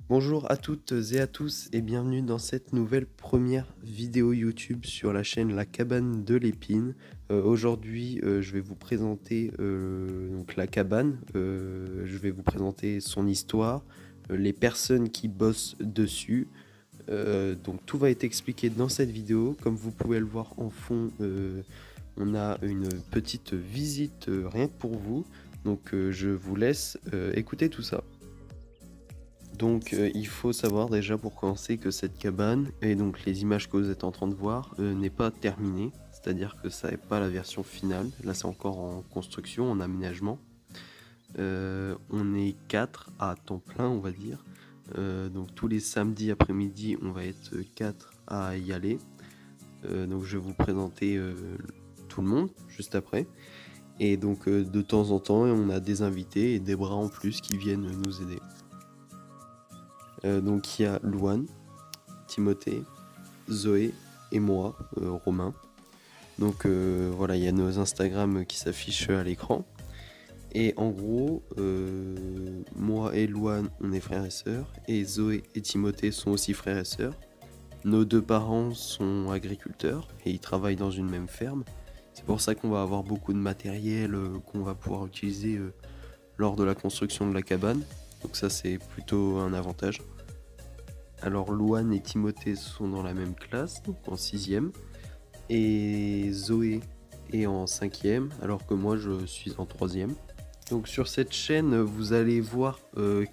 Bonjour à toutes et à tous et bienvenue dans cette nouvelle première vidéo YouTube sur la chaîne La Cabane de l'Épine. Aujourd'hui je vais vous présenter donc la cabane, je vais vous présenter son histoire, les personnes qui bossent dessus. Donc tout va être expliqué dans cette vidéo. Comme vous pouvez le voir en fond, on a une petite visite rien que pour vous. Donc je vous laisse écouter tout ça. Donc il faut savoir déjà pour commencer que cette cabane, et donc les images que vous êtes en train de voir, n'est pas terminée. C'est-à-dire que ça n'est pas la version finale. Là c'est encore en construction, en aménagement. On est 4 à temps plein on va dire. Donc tous les samedis après-midi on va être 4 à y aller. Donc je vais vous présenter tout le monde juste après. Et donc de temps en temps on a des invités et des bras en plus qui viennent nous aider. Donc il y a Louane, Timothée, Zoé et moi, Romain. Donc voilà, il y a nos Instagram qui s'affichent à l'écran. Et en gros, moi et Louane, on est frères et sœurs. Et Zoé et Timothée sont aussi frères et sœurs. Nos deux parents sont agriculteurs et ils travaillent dans une même ferme. C'est pour ça qu'on va avoir beaucoup de matériel qu'on va pouvoir utiliser lors de la construction de la cabane. Donc ça c'est plutôt un avantage. Alors Louane et Timothée sont dans la même classe, donc en 6e. Et Zoé est en 5e, alors que moi je suis en 3e. Donc sur cette chaîne, vous allez voir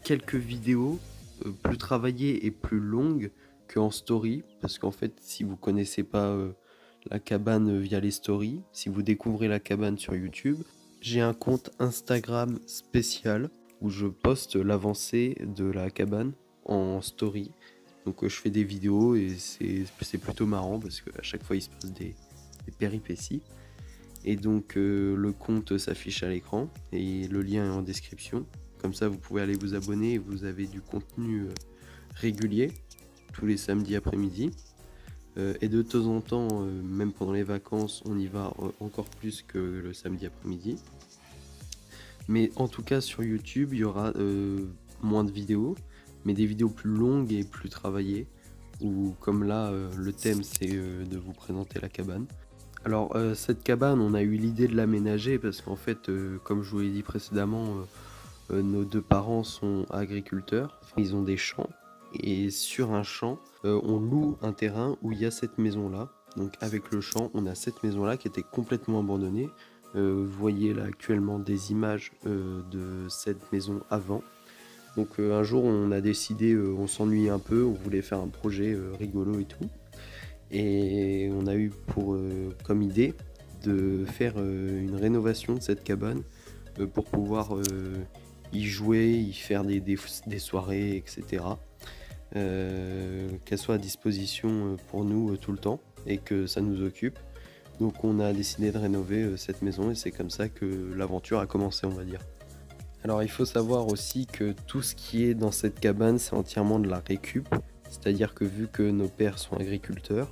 quelques vidéos plus travaillées et plus longues qu'en story. Parce qu'en fait, si vous connaissez pas la cabane via les stories, si vous découvrez la cabane sur YouTube, j'ai un compte Instagram spécial où je poste l'avancée de la cabane en story. Donc je fais des vidéos et c'est plutôt marrant parce qu'à chaque fois il se passe des péripéties. Et donc le compte s'affiche à l'écran et le lien est en description. Comme ça vous pouvez aller vous abonner et vous avez du contenu régulier tous les samedis après-midi. Et de temps en temps, même pendant les vacances, on y va encore plus que le samedi après-midi. Mais en tout cas sur YouTube, il y aura moins de vidéos, mais des vidéos plus longues et plus travaillées. Ou comme là, le thème c'est de vous présenter la cabane. Alors cette cabane, on a eu l'idée de l'aménager parce qu'en fait, comme je vous l'ai dit précédemment, nos deux parents sont agriculteurs, enfin, ils ont des champs. Et sur un champ, on loue un terrain où il y a cette maison-là. Donc avec le champ, on a cette maison-là qui était complètement abandonnée. Vous voyez là actuellement des images de cette maison avant. Donc un jour on a décidé, on s'ennuyait un peu, on voulait faire un projet rigolo et tout. Et on a eu pour comme idée de faire une rénovation de cette cabane pour pouvoir y jouer, y faire des soirées, etc. Qu'elle soit à disposition pour nous tout le temps et que ça nous occupe. Donc on a décidé de rénover cette maison et c'est comme ça que l'aventure a commencé on va dire. Alors il faut savoir aussi que tout ce qui est dans cette cabane c'est entièrement de la récup. C'est-à-dire que vu que nos pères sont agriculteurs,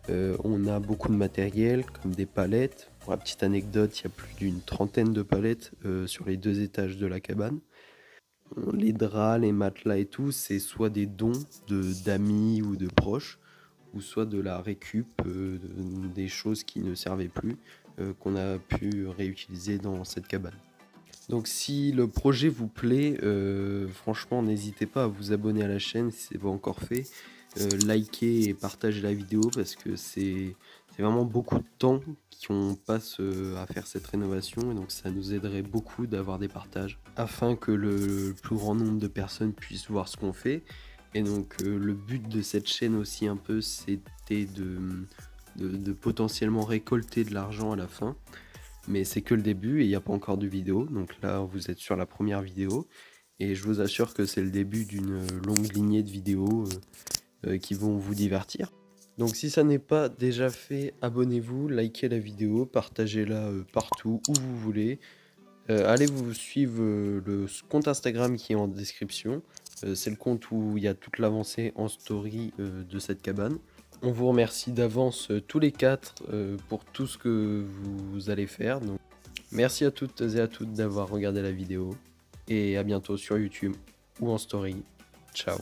on a beaucoup de matériel comme des palettes. Pour la petite anecdote, il y a plus d'une trentaine de palettes sur les 2 étages de la cabane. Les draps, les matelas et tout, c'est soit des dons d'amis ou de proches, ou soit de la récup, des choses qui ne servaient plus, qu'on a pu réutiliser dans cette cabane. Donc si le projet vous plaît, franchement n'hésitez pas à vous abonner à la chaîne si ce n'est pas encore fait. Liker et partager la vidéo parce que c'est vraiment beaucoup de temps qu'on passe à faire cette rénovation et donc ça nous aiderait beaucoup d'avoir des partages afin que le plus grand nombre de personnes puissent voir ce qu'on fait. Et donc le but de cette chaîne aussi un peu c'était de potentiellement récolter de l'argent à la fin. Mais c'est que le début et il n'y a pas encore de vidéo. Donc là vous êtes sur la première vidéo et je vous assure que c'est le début d'une longue lignée de vidéos qui vont vous divertir. Donc si ça n'est pas déjà fait, abonnez-vous, likez la vidéo, partagez-la partout où vous voulez. Allez vous suivre le compte Instagram qui est en description. C'est le compte où il y a toute l'avancée en story de cette cabane. On vous remercie d'avance tous les 4 pour tout ce que vous allez faire. Donc, merci à toutes et à toutes d'avoir regardé la vidéo. Et à bientôt sur YouTube ou en story. Ciao.